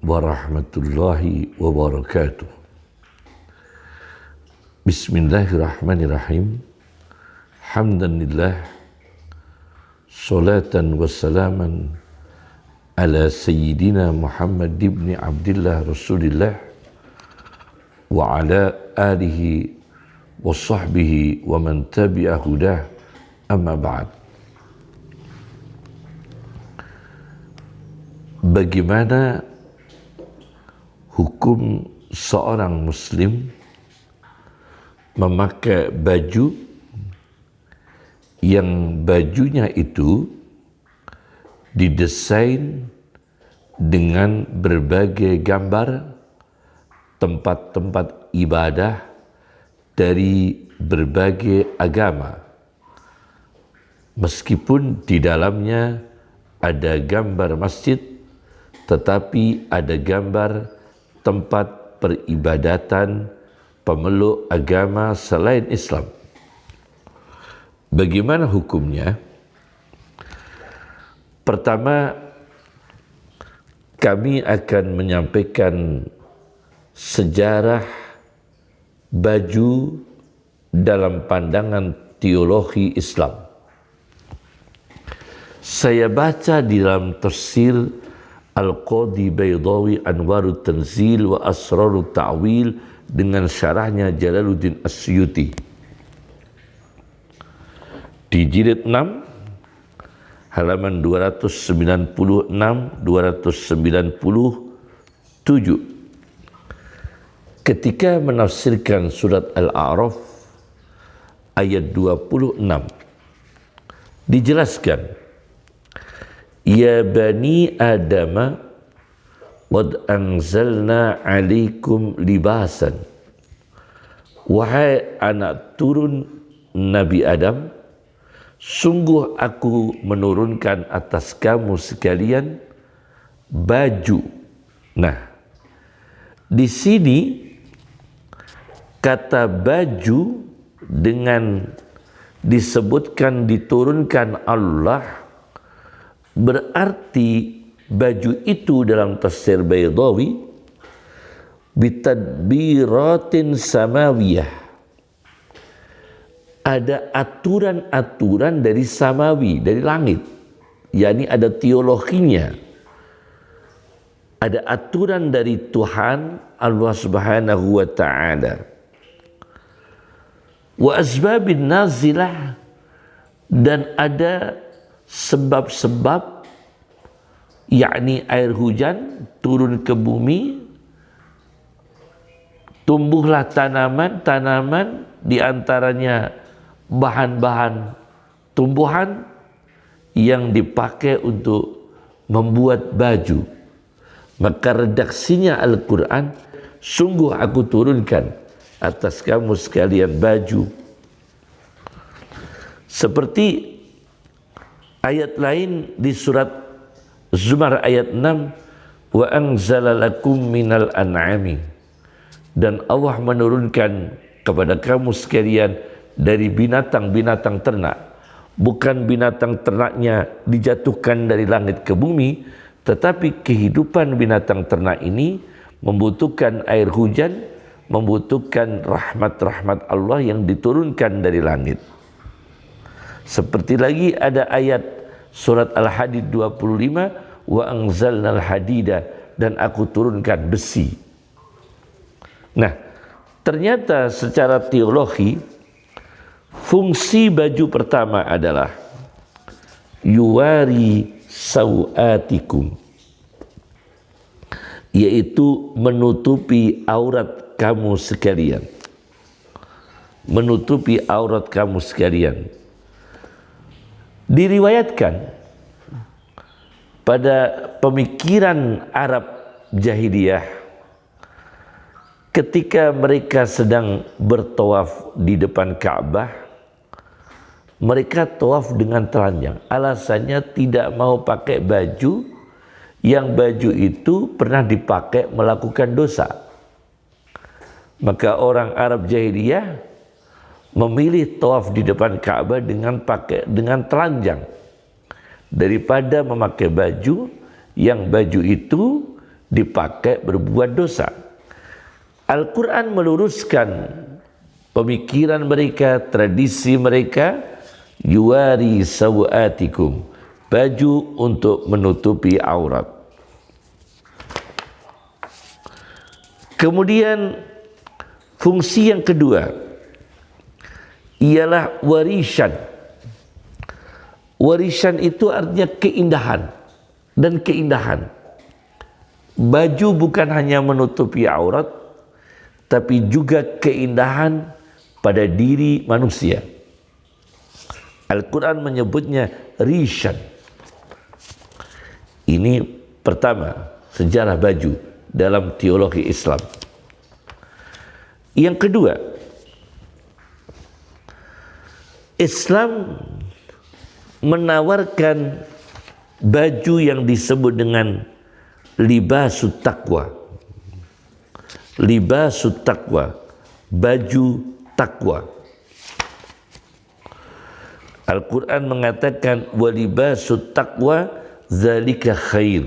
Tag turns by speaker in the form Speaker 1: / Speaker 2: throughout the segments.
Speaker 1: warahmatullahi wabarakatuh. Bismillahirrahmanirrahim. Hamdanillah, salatan wassalaman ala sayyidina Muhammad ibn Abdillah Rasulillah wa ala alihi wa sahbihi wa man tabi'a hudah, amma ba'd. Bagaimana hukum seorang muslim memakai baju yang bajunya itu didesain dengan berbagai gambar tempat-tempat ibadah dari berbagai agama, meskipun di dalamnya ada gambar masjid, tetapi ada gambar tempat peribadatan pemeluk agama selain Islam. Bagaimana hukumnya? Pertama, kami akan menyampaikan sejarah baju dalam pandangan teologi Islam. Saya baca di dalam tafsir Al-Qadhi Baydawi Anwarut Tanzil wa Asrarut Ta'wil dengan syarahnya Jalaluddin Asyuti di jilid 6 halaman 296-297 ketika menafsirkan surat Al-A'raf ayat 26 dijelaskan, ya bani Adama qad anzalna alaikum libasan, wahai anak turun Nabi Adam, sungguh aku menurunkan atas kamu sekalian baju. Nah, di sini kata baju dengan disebutkan diturunkan Allah, berarti baju itu dalam tafsir Baydawi bitadbiratin samawiyah, ada aturan-aturan dari samawi, dari langit, yakni ada teologinya, ada aturan dari Tuhan Allah Subhanahu wa ta'ala. Wa asbabin nazilah, dan ada sebab-sebab, yakni air hujan turun ke bumi, tumbuhlah tanaman-tanaman, diantaranya bahan-bahan tumbuhan yang dipakai untuk membuat baju. Maka redaksinya Al-Quran, sungguh aku turunkan atas kamu sekalian baju. Seperti ayat lain di surat Zumar ayat 6, wa anzala lakum minal an'ami, dan Allah menurunkan kepada kamu sekalian dari binatang-binatang ternak. Bukan binatang ternaknya dijatuhkan dari langit ke bumi, tetapi kehidupan binatang ternak ini membutuhkan air hujan, membutuhkan rahmat-rahmat Allah yang diturunkan dari langit. Seperti lagi ada ayat surat Al-Hadid 25, wa anzalnal hadida, dan aku turunkan besi. Nah, ternyata secara teologi fungsi baju pertama adalah yuwari sawatikum, yaitu menutupi aurat kamu sekalian. Menutupi aurat kamu sekalian. Diriwayatkan pada pemikiran Arab jahiliyah, ketika mereka sedang bertawaf di depan Ka'bah, mereka tawaf dengan telanjang. Alasannya tidak mau pakai baju, yang baju itu pernah dipakai melakukan dosa. Maka orang Arab jahiliyah memilih tawaf di depan Ka'bah dengan telanjang daripada memakai baju yang baju itu dipakai berbuat dosa. Al-Quran meluruskan pemikiran mereka, tradisi mereka, yuwari sawatikum, baju untuk menutupi aurat. Kemudian fungsi yang kedua ialah warisan. Warisan itu artinya keindahan dan keindahan. Baju bukan hanya menutupi aurat, tapi juga keindahan pada diri manusia. Al-Quran menyebutnya rishan. Ini pertama, sejarah baju dalam teologi Islam. Yang kedua, Islam menawarkan baju yang disebut dengan libasut taqwa. Libasut taqwa, baju takwa. Al-Quran mengatakan walibasut taqwa zalika khair.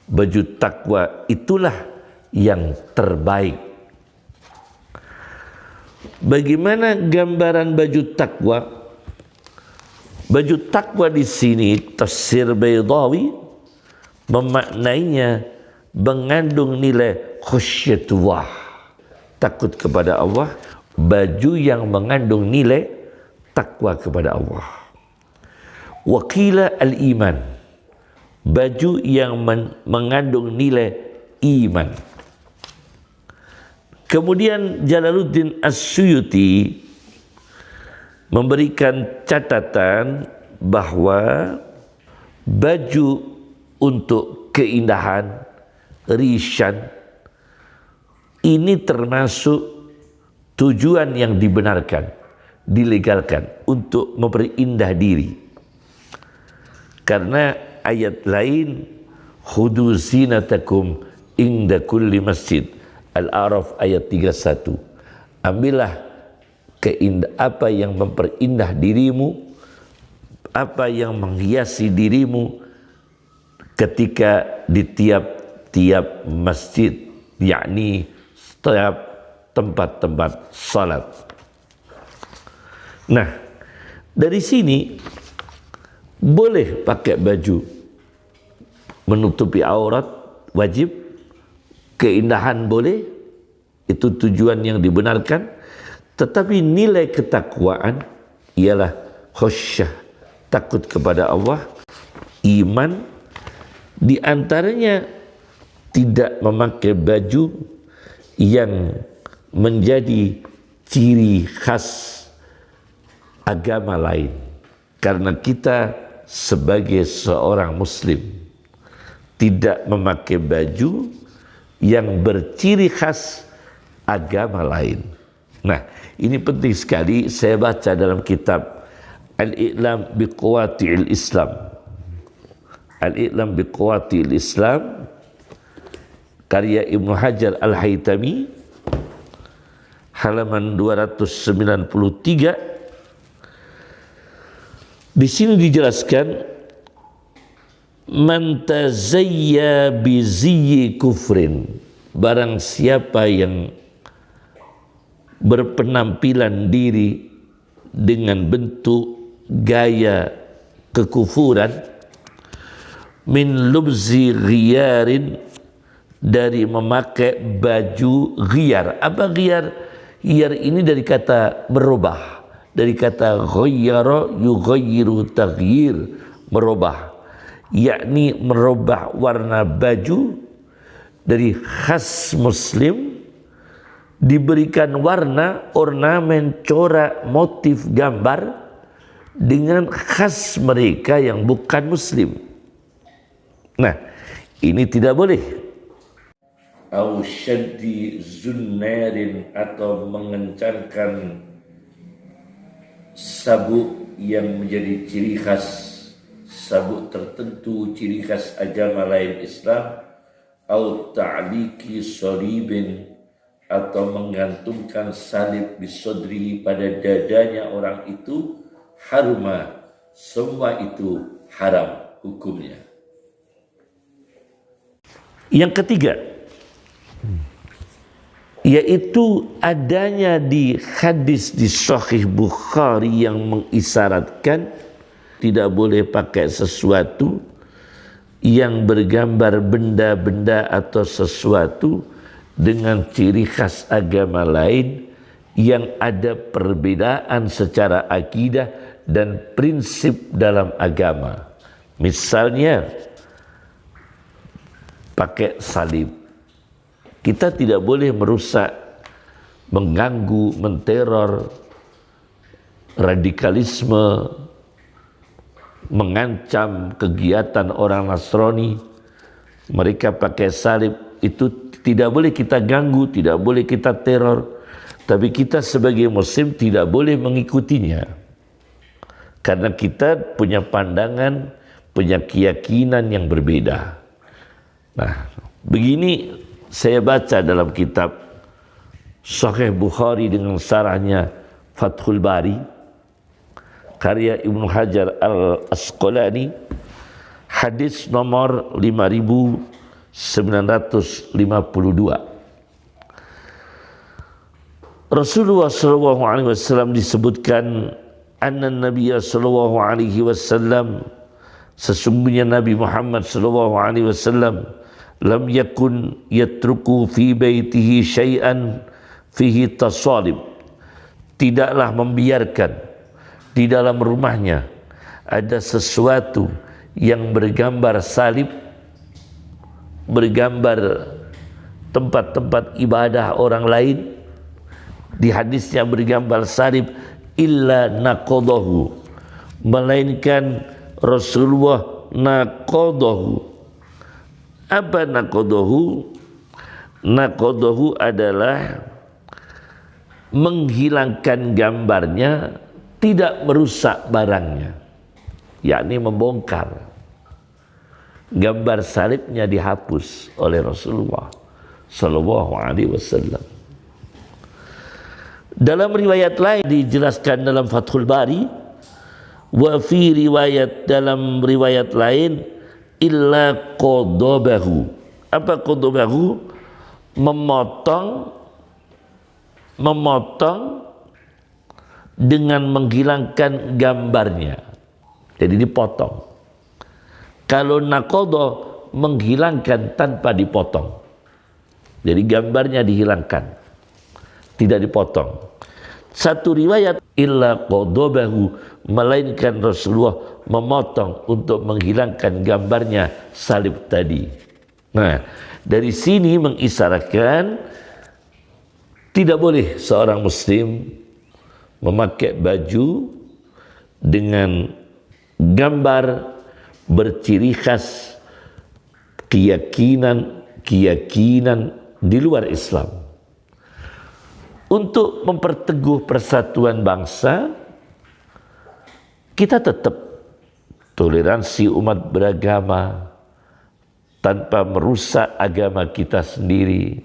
Speaker 1: Baju takwa itulah yang terbaik. Bagaimana gambaran baju takwa? Baju takwa di sini tafsir Baydawi memaknainya mengandung nilai khusyatullah, takut kepada Allah, baju yang mengandung nilai takwa kepada Allah. Wakila al-iman, baju yang mengandung nilai iman. Kemudian Jalaluddin As-Suyuti memberikan catatan bahwa baju untuk keindahan, rishan, ini termasuk tujuan yang dibenarkan, dilegalkan untuk memperindah diri. Karena ayat lain, khudu zinatakum inda kulli masjid, Al-A'raf ayat 31. Ambillah apa yang memperindah dirimu, apa yang menghiasi dirimu ketika di tiap-tiap masjid, yakni setiap tempat-tempat salat. Nah, dari sini boleh pakai baju menutupi aurat, wajib. Keindahan boleh, itu tujuan yang dibenarkan. Tetapi nilai ketakwaan ialah khusyah, takut kepada Allah, iman. Di antaranya tidak memakai baju yang menjadi ciri khas agama lain. Karena kita sebagai seorang muslim tidak memakai baju yang berciri khas agama lain. Nah, ini penting sekali. Saya baca dalam kitab Al-I'lam biqawati'il Islam, Al-I'lam biqawati'il Islam, karya Ibnu Hajar Al-Haytami, halaman 293. Di sini dijelaskan, man tazayya bi ziyyi kufrin, barang siapa yang berpenampilan diri dengan bentuk gaya kekufuran, min lubzi ghiyarin, dari memakai baju ghiyar. Apa ghiyar? Ghiyar ini dari kata berubah, dari kata ghayyara yughayyiru taghyir, merubah, yakni merubah warna baju dari khas muslim, diberikan warna, ornamen, corak, motif, gambar dengan khas mereka yang bukan muslim. Nah, ini tidak boleh. Au syaddi zunnarin, atau mengencangkan sabuk yang menjadi ciri khas, sabuk tertentu ciri khas agama lain Islam. Au ta'liki salibin, atau menggantungkan salib bisodri, pada dadanya orang itu, haruma, semua itu haram hukumnya. Yang ketiga, yaitu adanya di hadis di Sahih Bukhari yang mengisyaratkan tidak boleh pakai sesuatu yang bergambar benda-benda atau sesuatu dengan ciri khas agama lain yang ada perbedaan secara akidah dan prinsip dalam agama. Misalnya pakai salib. Kita tidak boleh merusak, mengganggu, menteror, radikalisme, mengancam kegiatan orang Nasrani. Mereka pakai salib, itu tidak boleh kita ganggu, tidak boleh kita teror. Tapi kita sebagai Muslim tidak boleh mengikutinya. Karena kita punya pandangan, punya keyakinan yang berbeda. Nah, begini saya baca dalam kitab Sahih Bukhari dengan sarahnya Fathul Bari, karya Ibnu Hajar Al-Asqalani, hadis nomor 5952. Rasulullah sallallahu alaihi wasallam disebutkan anna Nabiya sallallahu alaihi wasallam, sesungguhnya Nabi Muhammad sallallahu alaihi wasallam lam yakun yatruku fi baitihi syai'an fihi tasalib, tidaklah membiarkan di dalam rumahnya ada sesuatu yang bergambar salib, bergambar tempat-tempat ibadah orang lain. Di hadisnya bergambar salib, illa naqadahu, melainkan Rasulullah naqadahu. Apa naqadahu? Naqadahu adalah menghilangkan gambarnya, tidak merusak barangnya, yakni membongkar. Gambar salibnya dihapus oleh Rasulullah sallallahu alaihi wasallam. Dalam riwayat lain dijelaskan dalam Fathul Bari, wa fi riwayat, dalam riwayat lain, illa qadabahu. Apa qadabahu? Memotong dengan menghilangkan gambarnya. Jadi dipotong. Kalau naqadha, menghilangkan tanpa dipotong. Jadi gambarnya dihilangkan, tidak dipotong. Satu riwayat illa qadabahu, melainkan Rasulullah memotong untuk menghilangkan gambarnya salib tadi. Nah, dari sini mengisyaratkan tidak boleh seorang muslim memakai baju dengan gambar berciri khas keyakinan di luar Islam. Untuk memperteguh persatuan bangsa, kita tetap toleransi umat beragama tanpa merusak agama kita sendiri,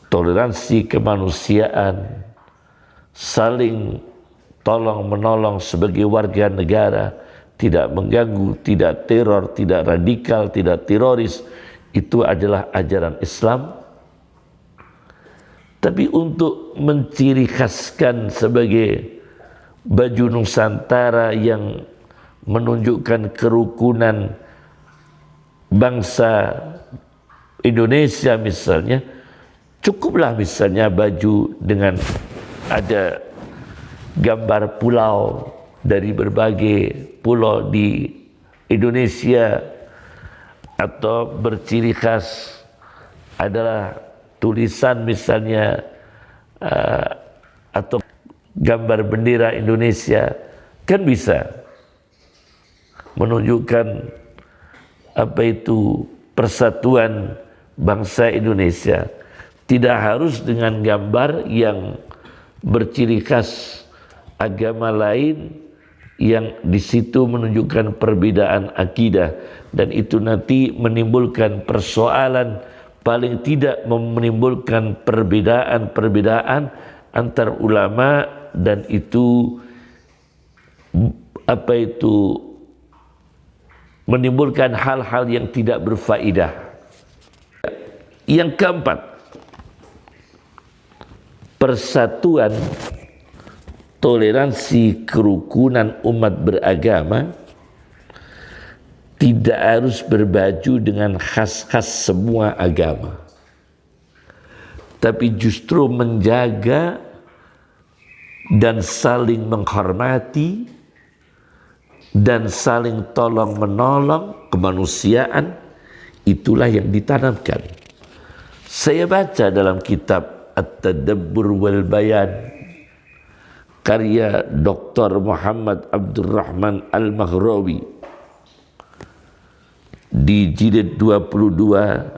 Speaker 1: toleransi kemanusiaan, saling tolong menolong sebagai warga negara, tidak mengganggu, tidak teror, tidak radikal, tidak teroris. Itu adalah ajaran Islam. Tapi untuk menciri khaskan sebagai baju Nusantara yang menunjukkan kerukunan bangsa Indonesia misalnya, cukuplah misalnya baju dengan ada gambar pulau dari berbagai pulau di Indonesia, atau berciri khas adalah tulisan misalnya atau gambar bendera Indonesia, kan bisa menunjukkan apa itu persatuan bangsa Indonesia. Tidak harus dengan gambar yang berciri khas agama lain yang di situ menunjukkan perbedaan akidah, dan itu nanti menimbulkan persoalan, paling tidak menimbulkan perbedaan antar ulama, dan itu menimbulkan hal-hal yang tidak berfaedah. Yang keempat, persatuan, toleransi, kerukunan umat beragama tidak harus berbaju dengan khas-khas semua agama, tapi justru menjaga dan saling menghormati dan saling tolong menolong kemanusiaan. Itulah yang ditanamkan. Saya baca dalam kitab At-Tadabbur wal Bayan karya Dr. Muhammad Abdurrahman Al-Maghrawi di jilid 22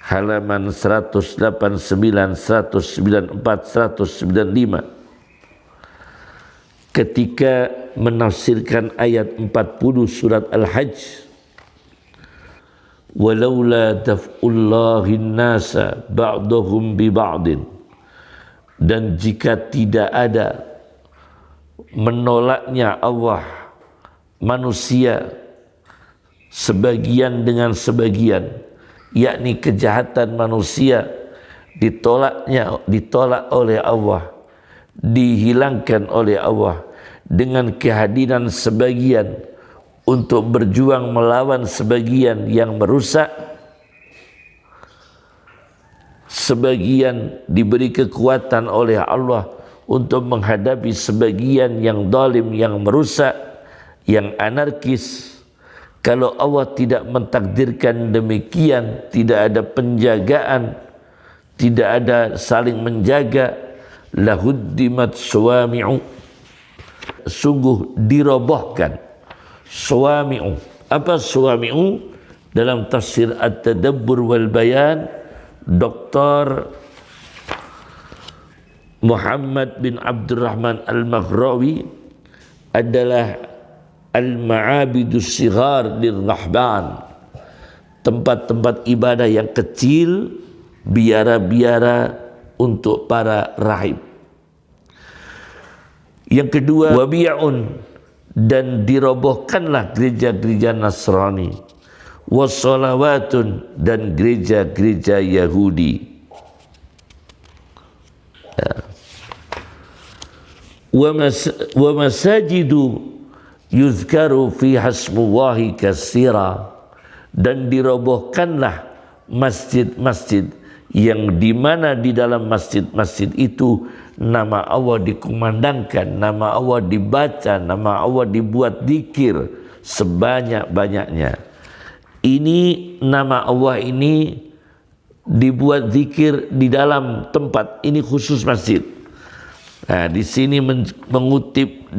Speaker 1: halaman 189, 194, 195 ketika menafsirkan ayat 40 surat Al-Hajj, walaula daf'ullahin nasa ba'dahum bi ba'din, dan jika tidak ada menolaknya Allah manusia sebagian dengan sebagian, yakni kejahatan manusia ditolak oleh Allah, dihilangkan oleh Allah dengan kehadiran sebagian untuk berjuang melawan sebagian yang merusak, sebagian diberi kekuatan oleh Allah untuk menghadapi sebagian yang zalim, yang merusak, yang anarkis. Kalau Allah tidak mentakdirkan demikian, tidak ada penjagaan, tidak ada saling menjaga, lahuddimat suwami'u, sungguh dirobohkan. Suwami'u, apa suwami'u? Dalam tafsir At-Tadabbur wal Bayan, Dr. Muhammad bin Abdurrahman Al-Maghrawi adalah al-ma'abidus sighar lirrahman, tempat-tempat ibadah yang kecil, biara-biara untuk para rahib. Yang kedua, wabi'un, dan dirobohkanlah gereja-gereja Nasrani, wassalawatun, dan gereja-gereja Yahudi. Wa masajidu yuzkaru fi hasmullahi katsira, dan dirobohkanlah masjid-masjid yang dimana di dalam masjid-masjid itu nama Allah dikumandangkan, nama Allah dibaca, nama Allah dibuat zikir sebanyak-banyaknya. Ini nama Allah ini dibuat zikir di dalam tempat ini khusus masjid. Nah, di sini mengutip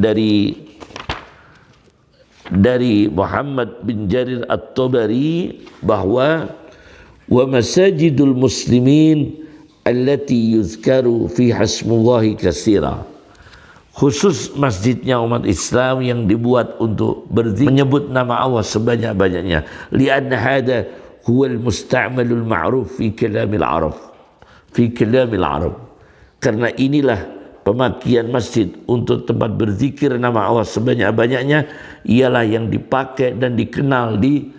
Speaker 1: dari Muhammad bin Jarir At-Tabari bahwa wa masajidul muslimin allati yuzkaru fi hasmullahi katsira, khusus masjidnya umat Islam yang dibuat untuk berzikir menyebut nama Allah sebanyak-banyaknya, li'anna hada huwal musta'malul ma'ruf fi kalamil arab, karena inilah pemakaian masjid untuk tempat berzikir nama Allah sebanyak-banyaknya ialah yang dipakai dan dikenal di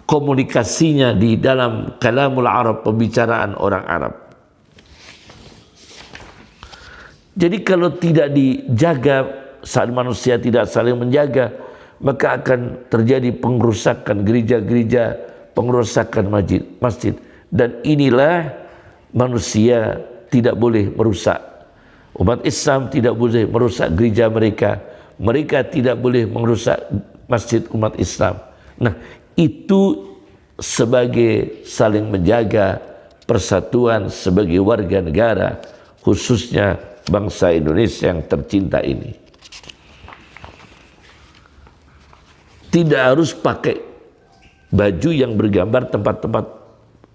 Speaker 1: komunikasinya di dalam kalamul Arab, pembicaraan orang Arab. Jadi kalau tidak dijaga, saat manusia tidak saling menjaga, maka akan terjadi pengerusakan gereja-gereja, pengerusakan masjid. Dan inilah manusia tidak boleh merusak. Umat Islam tidak boleh merusak gereja mereka. Mereka tidak boleh merusak masjid umat Islam. Nah, itu sebagai saling menjaga persatuan sebagai warga negara, khususnya bangsa Indonesia yang tercinta ini. Tidak harus pakai baju yang bergambar tempat-tempat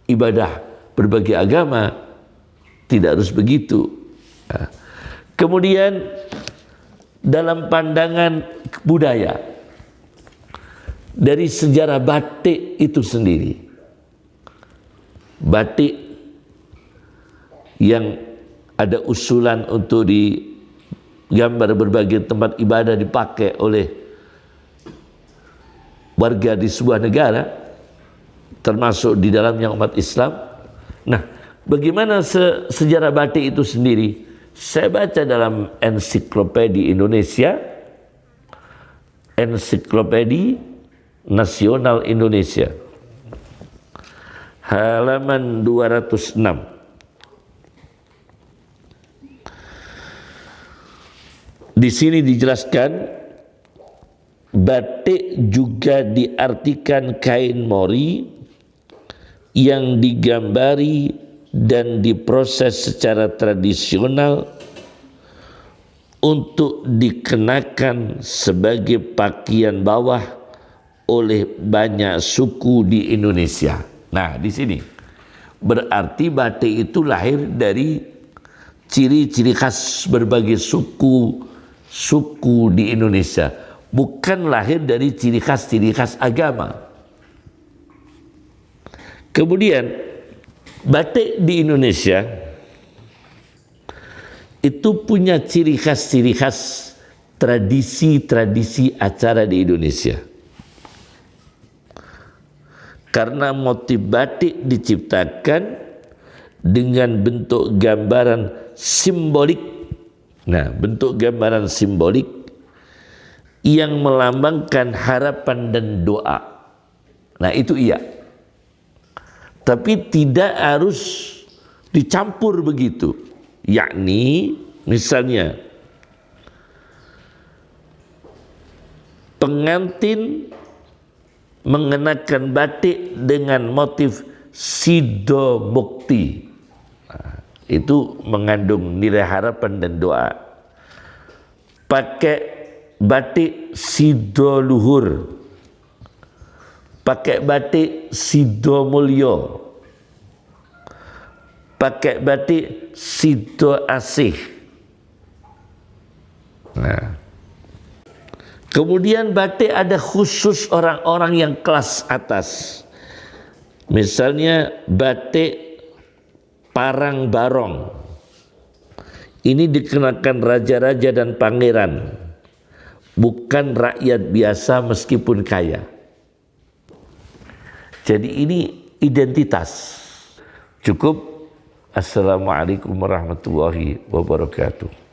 Speaker 1: ibadah berbagai agama. Tidak harus begitu. Nah, kemudian dalam pandangan budaya, dari sejarah batik itu sendiri, batik yang ada usulan untuk digambar berbagai tempat ibadah dipakai oleh warga di sebuah negara, termasuk di dalamnya umat Islam. Nah, bagaimana sejarah batik itu sendiri? Saya baca dalam Ensiklopedia Indonesia, Ensiklopedia Nasional Indonesia, halaman 206. Di sini dijelaskan, batik juga diartikan kain mori yang digambari dan diproses secara tradisional untuk dikenakan sebagai pakaian bawah oleh banyak suku di Indonesia. Nah, di sini berarti batik itu lahir dari ciri-ciri khas berbagai suku di Indonesia, bukan lahir dari ciri khas agama. Kemudian batik di Indonesia itu punya ciri khas tradisi acara di Indonesia. Karena motif batik diciptakan dengan bentuk gambaran simbolik. Nah, bentuk gambaran simbolik yang melambangkan harapan dan doa. Nah, itu iya. Tapi tidak harus dicampur begitu. Yakni misalnya pengantin mengenakan batik dengan motif sidomukti. Nah, itu mengandung nilai harapan dan doa. Pakai batik sidoluhur, pakai batik sidomulyo, pakai batik sido asih. Nah, kemudian batik ada khusus orang-orang yang kelas atas. Misalnya batik parang barong. Ini dikenakan raja-raja dan pangeran, bukan rakyat biasa meskipun kaya. Jadi ini identitas. Cukup. Assalamualaikum warahmatullahi wabarakatuh.